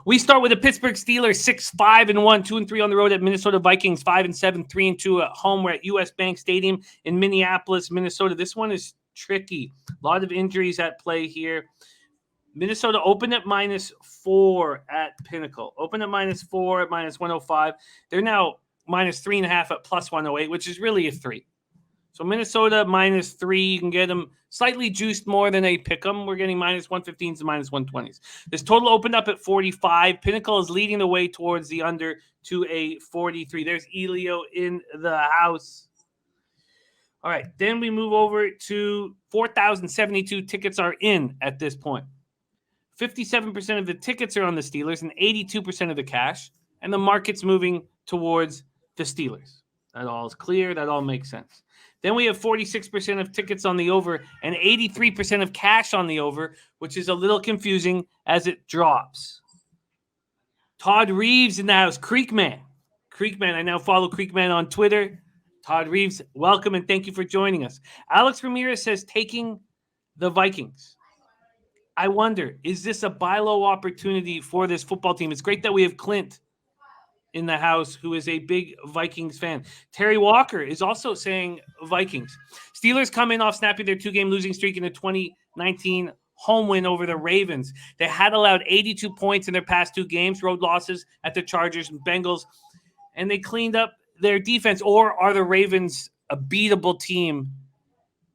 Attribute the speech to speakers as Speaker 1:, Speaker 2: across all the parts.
Speaker 1: We start with the Pittsburgh Steelers, 6-5-1, 2-3 on the road at Minnesota Vikings, 5-7, 3-2 at home. We're at US Bank Stadium in Minneapolis, Minnesota. This one is tricky. A lot of injuries at play here. Minnesota opened at -4 at Pinnacle. Opened at -4 at -105. They're now -3.5 at +108, which is really a 3. So Minnesota -3, you can get them slightly juiced more than a pick 'em. We're getting -115s to -120s. This total opened up at 45. Pinnacle is leading the way towards the under to a 43. There's Elio in the house. All right, then we move over to 4,072 tickets are in at this point. 57% of the tickets are on the Steelers and 82% of the cash, and the market's moving towards the Steelers. That all is clear. That all makes sense. Then we have 46% of tickets on the over and 83% of cash on the over, which is a little confusing as it drops. Todd Reeves in the house. Creekman. I now follow Creekman on Twitter. Todd Reeves, welcome and thank you for joining us. Alex Ramirez says taking the Vikings. I wonder, is this a buy low opportunity for this football team? It's great that we have Clint in the house, who is a big Vikings fan. Terry Walker is also saying Vikings. Steelers come in off snapping their 2-game losing streak in the 2019 home win over the Ravens. They had allowed 82 points in their past 2 games, road losses at the Chargers and Bengals, and they cleaned up their defense. Or are the Ravens a beatable team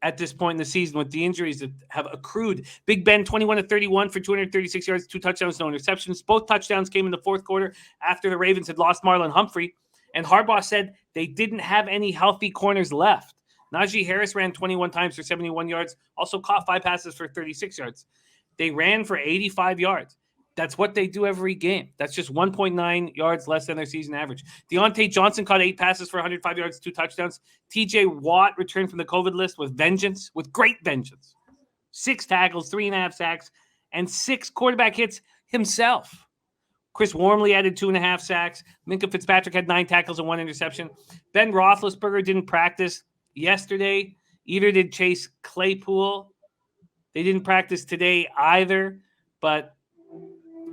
Speaker 1: at this point in the season with the injuries that have accrued? Big Ben, 21-31 for 236 yards, 2 touchdowns, no interceptions. Both touchdowns came in the fourth quarter after the Ravens had lost Marlon Humphrey. And Harbaugh said they didn't have any healthy corners left. Najee Harris ran 21 times for 71 yards, also caught 5 passes for 36 yards. They ran for 85 yards. That's what they do every game. That's just 1.9 yards less than their season average. Deontay Johnson caught 8 passes for 105 yards, 2 touchdowns. TJ Watt returned from the COVID list with vengeance, with great vengeance. 6 tackles, 3.5 sacks, and 6 quarterback hits himself. Chris Wormley added 2.5 sacks. Minkah Fitzpatrick had 9 tackles and 1 interception. Ben Roethlisberger didn't practice yesterday. Either did Chase Claypool. They didn't practice today either, but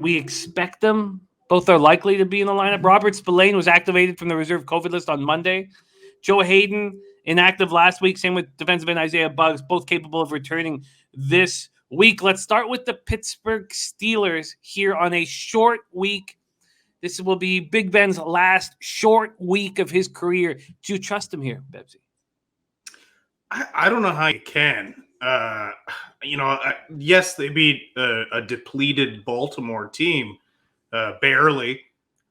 Speaker 1: we expect them. Both are likely to be in the lineup. Robert Spillane was activated from the reserve COVID list on Monday. Joe Hayden, inactive last week. Same with defensive end Isaiah Buggs, both capable of returning this week. Let's start with the Pittsburgh Steelers here on a short week. This will be Big Ben's last short week of his career. Do you trust him here, Bebsie?
Speaker 2: I don't know how you can. Yes, they beat a depleted Baltimore team, barely.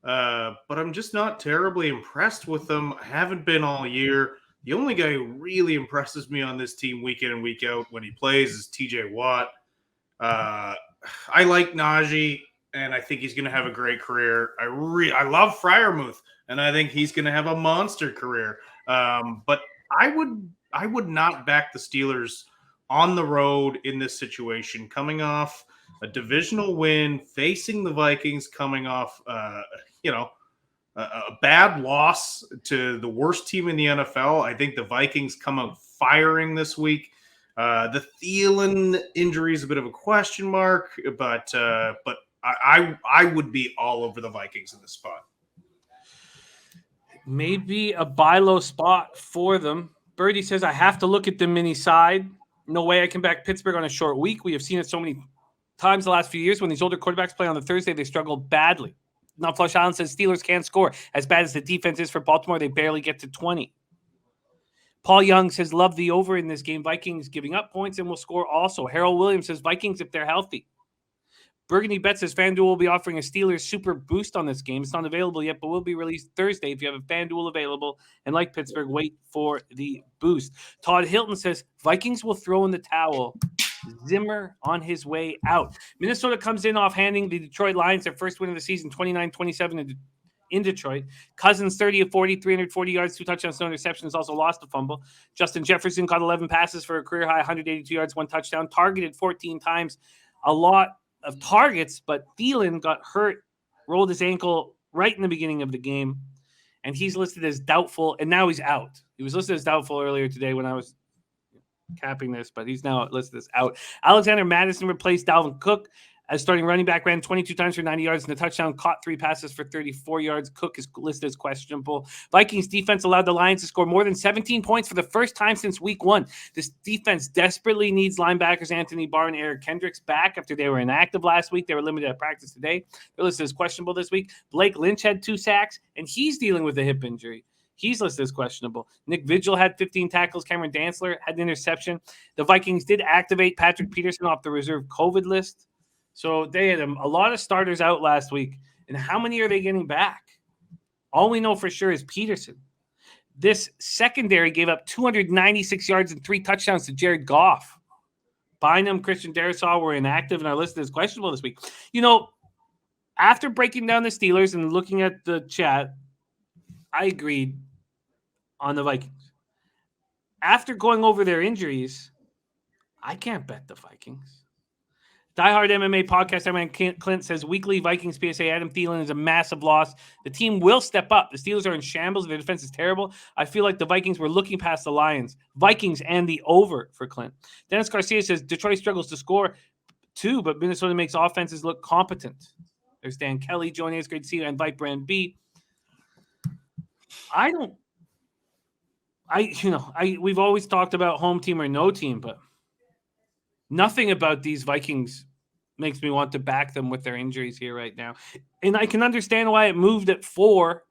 Speaker 2: But I'm just not terribly impressed with them. I haven't been all year. The only guy who really impresses me on this team week in and week out when he plays is TJ Watt. I like Najee, and I think he's going to have a great career. I love Freiermuth, and I think he's going to have a monster career. But I would not back the Steelers on the road in this situation, coming off a divisional win, facing the Vikings, coming off, a bad loss to the worst team in the NFL. I think the Vikings come out firing this week. The Thielen injury is a bit of a question mark, but I would be all over the Vikings in this spot.
Speaker 1: Maybe a buy low spot for them. Birdie says, I have to look at the mini side. No way I can back Pittsburgh on a short week. We have seen it so many times the last few years. When these older quarterbacks play on the Thursday, they struggle badly. Now, Flush Allen says Steelers can't score. As bad as the defense is for Baltimore, they barely get to 20. Paul Young says, love the over in this game. Vikings giving up points and will score also. Harold Williams says, Vikings if they're healthy. Burgundy Bet says FanDuel will be offering a Steelers Super Boost on this game. It's not available yet, but will be released Thursday. If you have a FanDuel available and like Pittsburgh, wait for the boost. Todd Hilton says Vikings will throw in the towel. Zimmer on his way out. Minnesota comes in off handing the Detroit Lions their first win of the season, 29-27 in Detroit. Cousins 30 of 40, 340 yards, 2 touchdowns, no interceptions, also lost a fumble. Justin Jefferson caught 11 passes for a career high, 182 yards, 1 touchdown, targeted 14 times. A lot of targets, but Thielen got hurt, rolled his ankle right in the beginning of the game, and he's listed as doubtful, and now he's out. He was listed as doubtful earlier today when I was capping this, but he's now listed as out. Alexander Madison replaced Dalvin Cook. As starting running back, ran 22 times for 90 yards and a touchdown, caught 3 passes for 34 yards. Cook is listed as questionable. Vikings defense allowed the Lions to score more than 17 points for the first time since week 1. This defense desperately needs linebackers Anthony Barr and Eric Kendricks back after they were inactive last week. They were limited at practice today. They're listed as questionable this week. Blake Lynch had 2 sacks, and he's dealing with a hip injury. He's listed as questionable. Nick Vigil had 15 tackles. Cameron Dantzler had an interception. The Vikings did activate Patrick Peterson off the reserve COVID list. So they had a lot of starters out last week. And how many are they getting back? All we know for sure is Peterson. This secondary gave up 296 yards and 3 touchdowns to Jared Goff. Bynum, Christian Darrisaw were inactive and are listed as questionable this week. After breaking down the Steelers and looking at the chat, I agreed on the Vikings. After going over their injuries, I can't bet the Vikings. Diehard MMA podcast, Aaron Clint says, weekly Vikings PSA, Adam Thielen is a massive loss. The team will step up. The Steelers are in shambles. Their defense is terrible. I feel like the Vikings were looking past the Lions. Vikings and the over for Clint. Dennis Garcia says, Detroit struggles to score too, but Minnesota makes offenses look competent. There's Dan Kelly joining us. Great to see you. I invite Brand B. We've always talked about home team or no team, but nothing about these Vikings makes me want to back them with their injuries here right now. And I can understand why it moved at 4.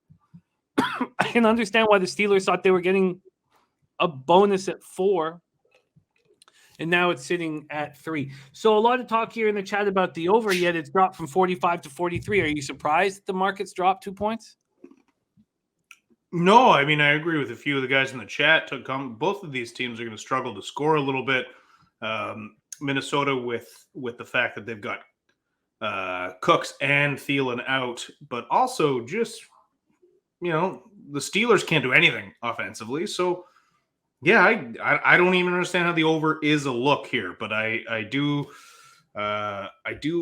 Speaker 1: I can understand why the Steelers thought they were getting a bonus at 4. And now it's sitting at 3. So a lot of talk here in the chat about the over, yet it's dropped from 45 to 43. Are you surprised that the market's dropped 2 points?
Speaker 2: No, I mean, I agree with a few of the guys in the chat. Both of these teams are going to struggle to score a little bit. Minnesota with the fact that they've got Cooks and Thielen out, but also just, the Steelers can't do anything offensively. So, yeah, I don't even understand how the over is a look here, but I do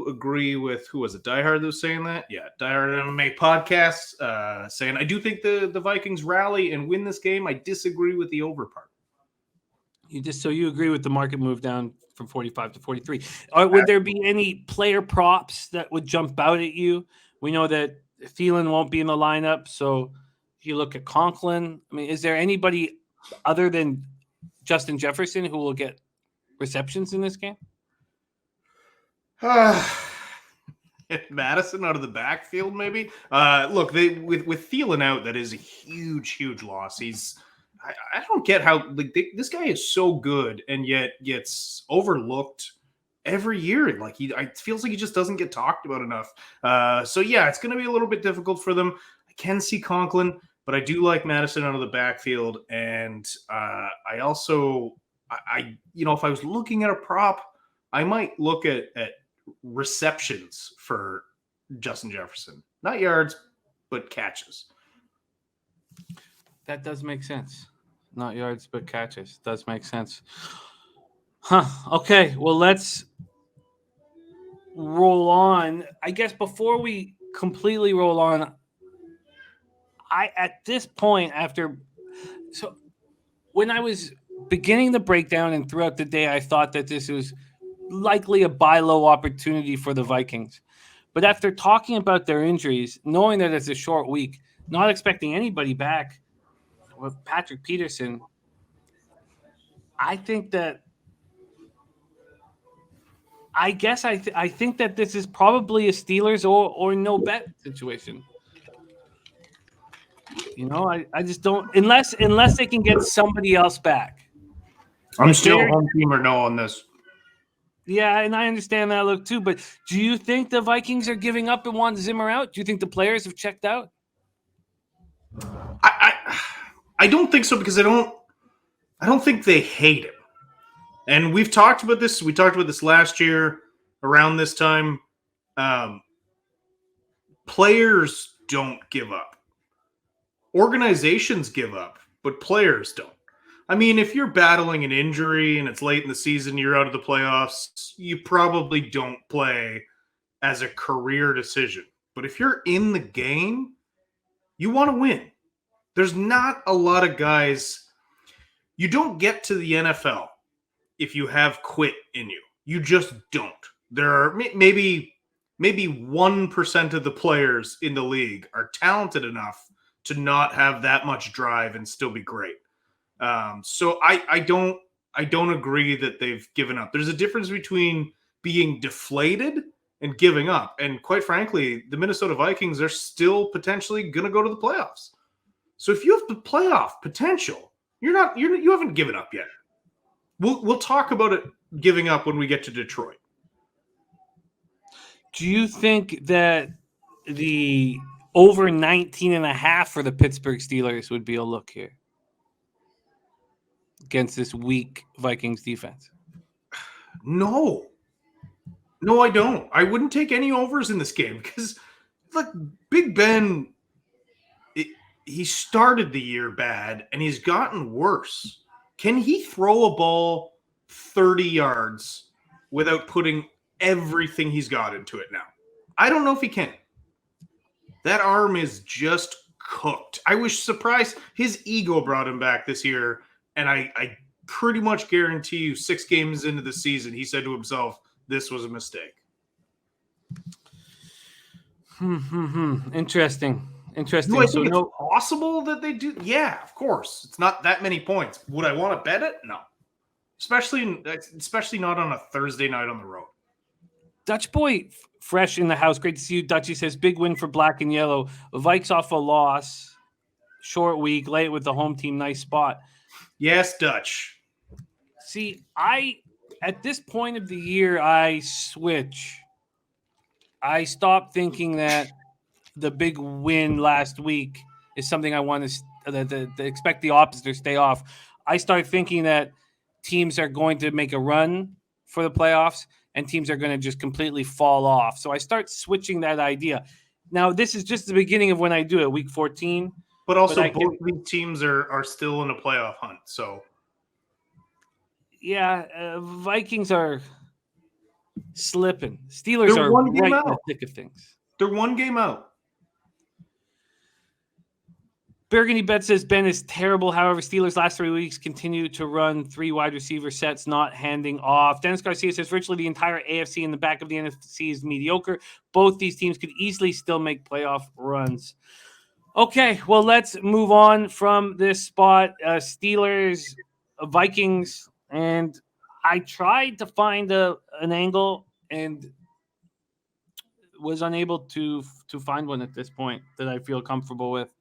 Speaker 2: agree with, who was it, Diehard that was saying that? Yeah, Diehard MMA podcast saying, I do think the Vikings rally and win this game. I disagree with the over part.
Speaker 1: You agree with the market move down from 45 to 43. Would there be any player props that would jump out at you? We know that Thielen won't be in the lineup, so if you look at Conklin, I mean, is there anybody other than Justin Jefferson who will get receptions in this game?
Speaker 2: Madison out of the backfield, maybe. Look, with Thielen out, that is a huge loss. I don't get how this guy is so good and yet gets overlooked every year. It feels like he just doesn't get talked about enough. So yeah, it's going to be a little bit difficult for them. I can see Conklin, but I do like Madison out of the backfield. And I also, if I was looking at a prop, I might look at receptions for Justin Jefferson, not yards, but catches.
Speaker 1: That does make sense. Not yards, but catches. Does make sense. Okay. Well, let's roll on. I guess before we completely roll on, at this point, when I was beginning the breakdown and throughout the day, I thought that this was likely a buy low opportunity for the Vikings. But after talking about their injuries, knowing that it's a short week, not expecting anybody back with Patrick Peterson, I think that I think that this is probably a Steelers or no bet situation. I just don't, unless they can get somebody else back.
Speaker 2: I'm still home team or no on this.
Speaker 1: Yeah, and I understand that look too. But do you think the Vikings are giving up and want Zimmer out? Do you think the players have checked out?
Speaker 2: I don't think so, because I don't think they hate him. And we've talked about this. We talked about this last year around this time. Players don't give up. Organizations give up, but players don't. I mean, if you're battling an injury and it's late in the season, you're out of the playoffs, you probably don't play as a career decision. But if you're in the game, you want to win. There's not a lot of guys. You don't get to the NFL if you have quit in you. You just don't. There are maybe 1% of the players in the league are talented enough to not have that much drive and still be great. So I don't agree that they've given up. There's a difference between being deflated and giving up. And quite frankly, the Minnesota Vikings are still potentially going to go to the playoffs. So if you have the playoff potential, you haven't given up yet. We'll talk about it giving up when we get to Detroit.
Speaker 1: Do you think that the over 19.5 for the Pittsburgh Steelers would be a look here against this weak Vikings defense?
Speaker 2: No, I don't. I wouldn't take any overs in this game because, look, Big Ben, he started the year bad and he's gotten worse. Can he throw a ball 30 yards without putting everything he's got into it now? I don't know if he can. That arm is just cooked. I was surprised. His ego brought him back this year, and I pretty much guarantee you 6 games into the season, he said to himself, this was a mistake.
Speaker 1: Interesting.
Speaker 2: Do I think it's possible that they do? Yeah, of course. It's not that many points. Would I want to bet it? No. Especially not on a Thursday night on the road.
Speaker 1: Dutch Boy fresh in the house. Great to see you. Dutchy says, big win for black and yellow. Vikes off a loss. Short week. Late with the home team. Nice spot.
Speaker 2: Yes, Dutch.
Speaker 1: See, at this point of the year, I switch. I stopped thinking that the big win last week is something I want to expect the opposite or stay off. I start thinking that teams are going to make a run for the playoffs and teams are going to just completely fall off. So I start switching that idea. Now, this is just the beginning of when I do it, week 14.
Speaker 2: But also, both these teams are still in a playoff hunt. So,
Speaker 1: yeah, Vikings are slipping. Steelers are right in the thick of things.
Speaker 2: They're 1 game out.
Speaker 1: Burgundy Bet says Ben is terrible. However, Steelers last 3 weeks continue to run 3 wide receiver sets, not handing off. Dennis Garcia says virtually the entire AFC in the back of the NFC is mediocre. Both these teams could easily still make playoff runs. Okay, well, let's move on from this spot. Steelers, Vikings, and I tried to find an angle and was unable to find one at this point that I feel comfortable with.